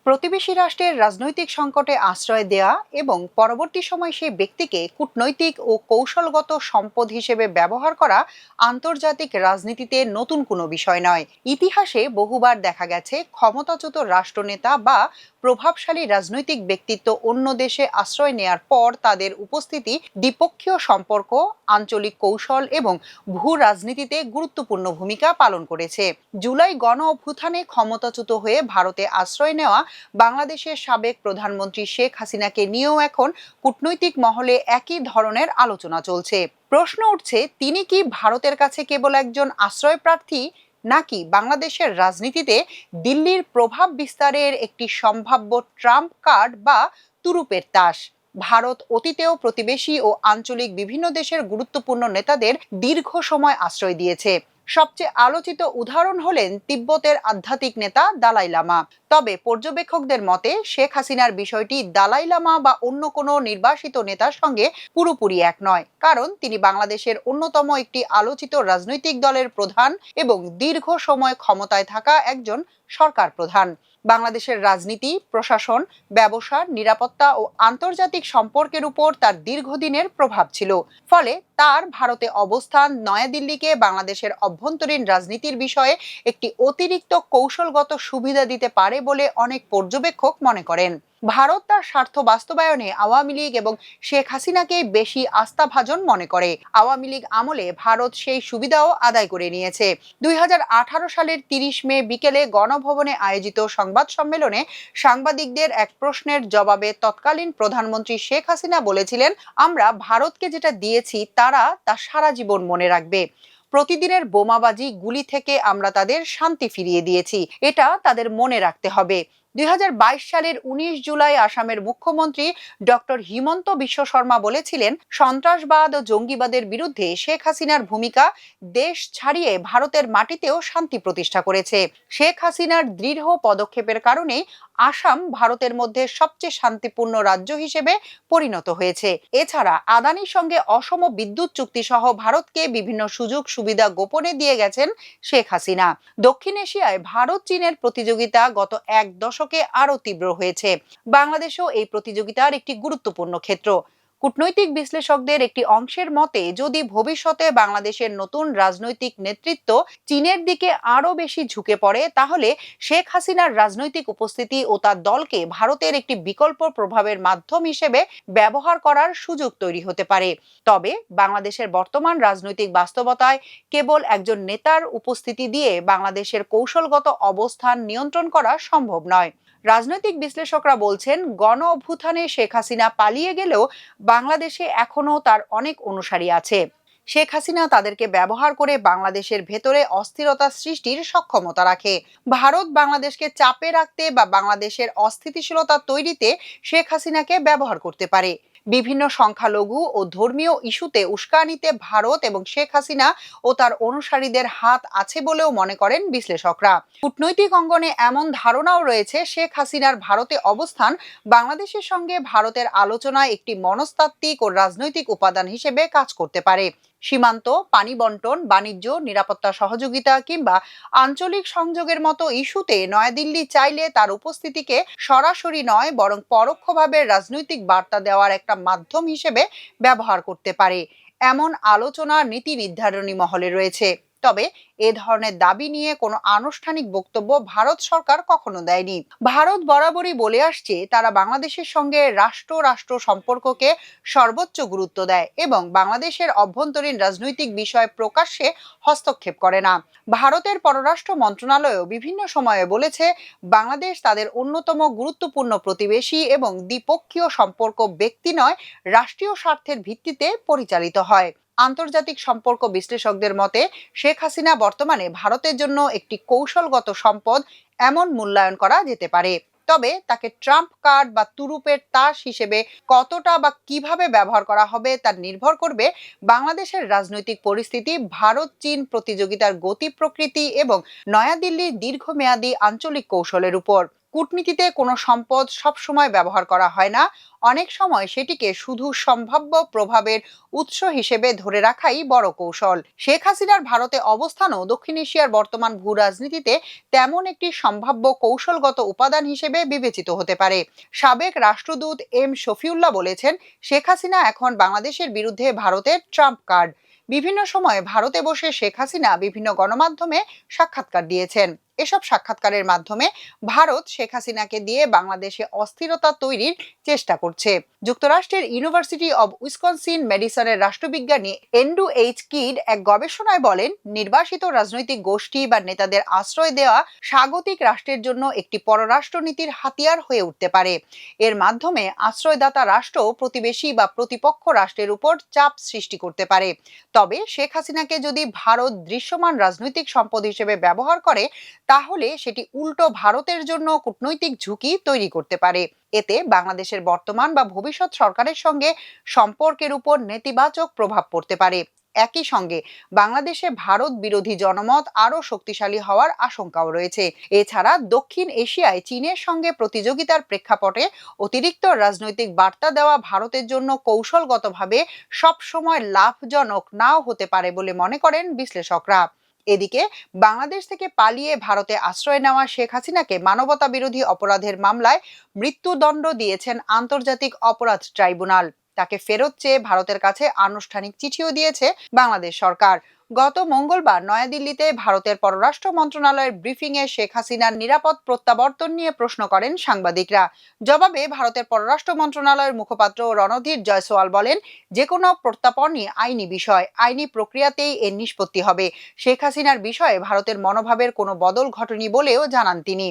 প্রতিবেশী রাষ্ট্রের রাজনৈতিক সংকটে আশ্রয় দেয়া এবং পরবর্তী সময় সেই ব্যক্তিকে কূটনৈতিক ও কৌশলগত সম্পদ হিসেবে ব্যবহার করা আন্তর্জাতিক রাজনীতিতে নতুন কোনো বিষয় নয়। ইতিহাসে বহুবার দেখা গেছে ক্ষমতাচ্যুত রাষ্ট্রনেতা বা প্রভাবশালী রাজনৈতিক ব্যক্তিত্ব অন্য দেশে আশ্রয় নেয়ার পর তাদের উপস্থিতি দ্বিপক্ষীয় সম্পর্ক, আঞ্চলিক কৌশল এবং ভূ রাজনীতিতে গুরুত্বপূর্ণ ভূমিকা পালন করেছে। জুলাই গণ অভ্যুত্থানে ক্ষমতাচ্যুত হয়ে ভারতে আশ্রয় নেওয়া বাংলাদেশের সাবেক প্রধানমন্ত্রী শেখ হাসিনাকে নিয়েও এখন কূটনৈতিক মহলে একই ধরনের আলোচনা চলছে। প্রশ্ন উঠছে, তিনি কি ভারতের কাছে কেবল একজন আশ্রয় প্রার্থী, নাকি বাংলাদেশের রাজনীতিতে দিল্লির প্রভাব বিস্তারের একটি সম্ভাব্য ট্রাম্প কার্ড বা তুরুপের তাস? ভারত অতীতেও প্রতিবেশী ও আঞ্চলিক বিভিন্ন দেশের গুরুত্বপূর্ণ নেতাদের দীর্ঘ সময় আশ্রয় দিয়েছে। সবচেয়ে আলোচিত উদাহরণ হলেন তিব্বতের আধ্যাত্মিক নেতা দালাই লামা। তবে পর্যবেক্ষকদের মতে শেখ হাসিনার বিষয়টি দালাই লামা বা অন্য কোনো নির্বাসিত নেতার সঙ্গে পুরোপুরি এক নয়, কারণ তিনি বাংলাদেশের অন্যতম একটি আলোচিত রাজনৈতিক দলের প্রধান এবং দীর্ঘ সময় ক্ষমতায় থাকা একজন সরকার প্রধান। বাংলাদেশের রাজনীতি, প্রশাসন, ব্যবসা, নিরাপত্তা ও আন্তর্জাতিক সম্পর্কের উপর তার দীর্ঘদিনের প্রভাব ছিল। ফলে তার ভারতে অবস্থান নয়াদিল্লিকে বাংলাদেশের অভ্যন্তরীণ রাজনীতির বিষয়ে একটি অতিরিক্ত কৌশলগত সুবিধা দিতে পারে বলে অনেক পর্যবেক্ষক মনে করেন। ভারত তার স্বার্থ বাস্তবায়নে আওয়ামী লীগ এবং শেখ হাসিনাকে বেশি আস্থাভাজন মনে করে। আওয়ামী লীগ আমলে ভারত সেই সুবিধাও আদায় করে নিয়েছে। 2018 সালের 30 মে বিকেলে গণভবনে আয়োজিত সংবাদ সম্মেলনে সাংবাদিকদের এক প্রশ্নের জবাবে তৎকালীন প্রধানমন্ত্রী শেখ হাসিনা বলেছিলেন, আমরা ভারতকে যেটা দিয়েছি তারা তা সারা জীবন মনে রাখবে। প্রতিদিনের বোমাবাজি, গুলি থেকে আমরা তাদের শান্তি ফিরিয়ে দিয়েছি, এটা তাদের মনে রাখতে হবে। 2022 সালের 19 জুলাই আসামের মুখ্যমন্ত্রী ডক্টর হিমন্ত বিশ্ব শর্মা বলেছিলেন, সন্ত্রাসবাদ ও জঙ্গিবাদের বিরুদ্ধে শেখ হাসিনার ভূমিকা দেশ ছাড়িয়ে ভারতের মাটিতেও শান্তি প্রতিষ্ঠা করেছে। শেখ হাসিনার দৃঢ় পদক্ষেপের কারণে আসাম ভারতের মধ্যে সবচেয়ে শান্তিপূর্ণ রাজ্য হিসেবে পরিণত হয়েছে। এছাড়া আদানির সঙ্গে অসম বিদ্যুৎ চুক্তি সহ ভারতকে বিভিন্ন সুযোগ সুবিধা গোপনে দিয়ে গেছেন শেখ হাসিনা। দক্ষিণ এশিয়ায় ভারত চীনের প্রতিযোগিতা গত এক দশকে আরো তীব্র হয়েছে। বাংলাদেশও এই প্রতিযোগিতার একটি গুরুত্বপূর্ণ ক্ষেত্র। কূটনৈতিক বিশ্লেষকদের একটি অংশের মতে, যদি ভবিষ্যতে বাংলাদেশের নতুন রাজনৈতিক নেতৃত্ব চীনের দিকে আরো বেশি ঝুঁকে পড়ে, তাহলে শেখ হাসিনার রাজনৈতিক উপস্থিতি ও তার দলকে ভারতের একটি বিকল্প প্রভাবের মাধ্যম হিসেবে ব্যবহার করার সুযোগ তৈরি হতে পারে। তবে বাংলাদেশের বর্তমান রাজনৈতিক বাস্তবতায় কেবল একজন নেতার উপস্থিতি দিয়ে বাংলাদেশের কৌশলগত অবস্থান নিয়ন্ত্রণ করা সম্ভব নয়। রাজনৈতিক বিশ্লেষকরা বলছেন, গণ অভ্যুত্থানে শেখ হাসিনা পালিয়ে গেলেও বাংলাদেশে এখনো তার অনেক অনুসারী আছে। শেখ হাসিনা তাদেরকে ব্যবহার করে বাংলাদেশের ভেতরে অস্থিরতা সৃষ্টির সক্ষমতা রাখে। ভারত বাংলাদেশকে চাপে রাখতে বা বাংলাদেশের অস্থিতিশীলতা তৈরিতে শেখ হাসিনাকে ব্যবহার করতে পারে। বিভিন্ন সংখ্যালঘু ও ধর্মীয় ইস্যুতে উস্কানিতে ভারত এবং শেখ হাসিনা ও তার অনুসারীদের হাত আছে বলেও মনে করেন বিশ্লেষকরা। কূটনৈতিক অঙ্গনে এমন ধারণাও রয়েছে, শেখ হাসিনার ভারতে অবস্থান বাংলাদেশের সঙ্গে ভারতের আলোচনায় একটি মনস্তাত্ত্বিক ও রাজনৈতিক উপাদান হিসেবে কাজ করতে পারে। সীমান্ত, পানি বন্টন, বাণিজ্য, নিরাপত্তা সহযোগিতা কিংবা আঞ্চলিক সংযোগের মতো ইস্যুতে নয়াদিল্লি চাইলে তার উপস্থিতিকে সরাসরি নয় বরং পরোক্ষভাবে রাজনৈতিক বার্তা দেওয়ার একটা মাধ্যম হিসেবে ব্যবহার করতে পারে। এমন আলোচনা নীতি নির্ধারণী মহলে রয়েছে। তবে এ ধরনের দাবি নিয়ে কোনো আনুষ্ঠানিক বক্তব্য ভারত সরকার কখনো দেয়নি। ভারত বরাবরই বলে আসছে, তারা বাংলাদেশের সঙ্গে রাষ্ট্র রাষ্ট্র সম্পর্ককে সর্বোচ্চ গুরুত্ব দেয় এবং বাংলাদেশের অভ্যন্তরীণ রাজনৈতিক বিষয়ে প্রকাশ্যে হস্তক্ষেপ করে না। ভারতের পররাষ্ট্র মন্ত্রণালয়ও বিভিন্ন সময়ে বলেছে, বাংলাদেশ তাদের অন্যতম গুরুত্বপূর্ণ প্রতিবেশী এবং দ্বিপক্ষীয় সম্পর্ক ব্যক্তি নয়, রাষ্ট্রীয় স্বার্থের ভিত্তিতে পরিচালিত হয়। আন্তর্জাতিক সম্পর্ক বিশ্লেষকদের মতে, শেখ হাসিনা বর্তমানে ভারতের জন্য একটি কৌশলগত সম্পদ, এমন মূল্যায়ন করা যেতে পারে। তবে তাকে ট্রাম্প কার্ড বা তুরুপের তাস হিসেবে কতটা বা কিভাবে ব্যবহার করা হবে তা নির্ভর করবে বাংলাদেশের রাজনৈতিক পরিস্থিতি, ভারত চীন প্রতিযোগিতার গতি প্রকৃতি এবং নয়াদিল্লির দীর্ঘমেয়াদী আঞ্চলিক কৌশলের উপর। কূটনীতিতে কোনো সম্পদ সবসময় ব্যবহার করা হয় না, অনেক সময় সেটিকে শুধু সম্ভাব্য প্রভাবের উৎস হিসেবে ধরে রাখাই বড় কৌশল। শেখ হাসিনার ভারতে অবস্থানও দক্ষিণ এশিয়ার বর্তমান ভূ রাজনীতিতে তেমন একটি সম্ভাব্য কৌশলগত উপাদান হিসেবে বিবেচিত হতে পারে। সাবেক রাষ্ট্রদূত এম শফিউল্লাহ বলেছেন, শেখ হাসিনা এখন বাংলাদেশের বিরুদ্ধে ভারতের ট্রাম্প কার্ড। বিভিন্ন সময়ে ভারতে বসে শেখ হাসিনা বিভিন্ন গণমাধ্যমে সাক্ষাৎকার দিয়েছেন। এসব সাক্ষাৎকারের মাধ্যমে ভারত শেখ হাসিনাকে দিয়ে বাংলাদেশে অস্থিরতা তৈরির চেষ্টা করছে। যুক্তরাষ্ট্রের ইউনিভার্সিটি অব উইসকনসিন মেডিসনের রাষ্ট্রবিজ্ঞানী এন্ড্রু এইচ কিড এক গবেষণায় বলেন, নির্বাসিত রাজনৈতিক গোষ্ঠী বা নেতাদের আশ্রয় দেওয়া স্বাগতিক রাষ্ট্রের জন্য একটি পররাষ্ট্রনীতির হাতিয়ার হয়ে উঠতে পারে। এর মাধ্যমে আশ্রয়দাতা রাষ্ট্র প্রতিবেশী বা প্রতিপক্ষ রাষ্ট্রের উপর চাপ সৃষ্টি করতে পারে। তবে শেখ হাসিনাকে যদি ভারত দৃশ্যমান রাজনৈতিক সম্পদ হিসেবে ব্যবহার করে, তাহলে সেটি উল্টো ভারতের জন্য কূটনৈতিক ঝুঁকি তৈরি করতে পারে। এতে বাংলাদেশের বর্তমান বা ভবিষ্যৎ সরকারের সঙ্গে সম্পর্কের উপর নেতিবাচক প্রভাব পড়তে পারে। একই সঙ্গে বাংলাদেশে ভারত বিরোধী জনমত আরও শক্তিশালী হওয়ার আশঙ্কাও রয়েছে। এছাড়া দক্ষিণ এশিয়ায় চীনের সঙ্গে প্রতিযোগিতার প্রেক্ষাপটে অতিরিক্ত রাজনৈতিক বার্তা দেওয়া ভারতের জন্য কৌশলগতভাবে সবসময় লাভজনক নাও হতে পারে বলে মনে করেন বিশ্লেষকরা। এদিকে বাংলাদেশ থেকে পালিয়ে ভারতে আশ্রয় নেওয়া শেখ হাসিনাকে মানবতা বিরোধী অপরাধের মামলায় মৃত্যুদণ্ড দিয়েছেন আন্তর্জাতিক অপরাধ ট্রাইব্যুনাল। তাকে ফেরত চেয়ে ভারতের কাছে আনুষ্ঠানিক চিঠিও দিয়েছে বাংলাদেশ সরকার। গত মঙ্গলবার নয়াদিল্লিতে ভারতের পররাষ্ট্র মন্ত্রণালয়ের ব্রিফিংয়ে শেখ হাসিনার নিরাপদ প্রত্যাবর্তন নিয়ে প্রশ্ন করেন সাংবাদিকরা। জবাবে ভারতের পররাষ্ট্র মন্ত্রণালয়ের মুখপাত্র রণধীর জয়সওয়াল বলেন, যে কোনো প্রত্যাপনই আইনি বিষয়, আইনি প্রক্রিয়াতেই এর নিষ্পত্তি হবে। শেখ হাসিনার বিষয়ে ভারতের মনোভাবের কোনো বদল ঘটেনি বলেও জানান তিনি।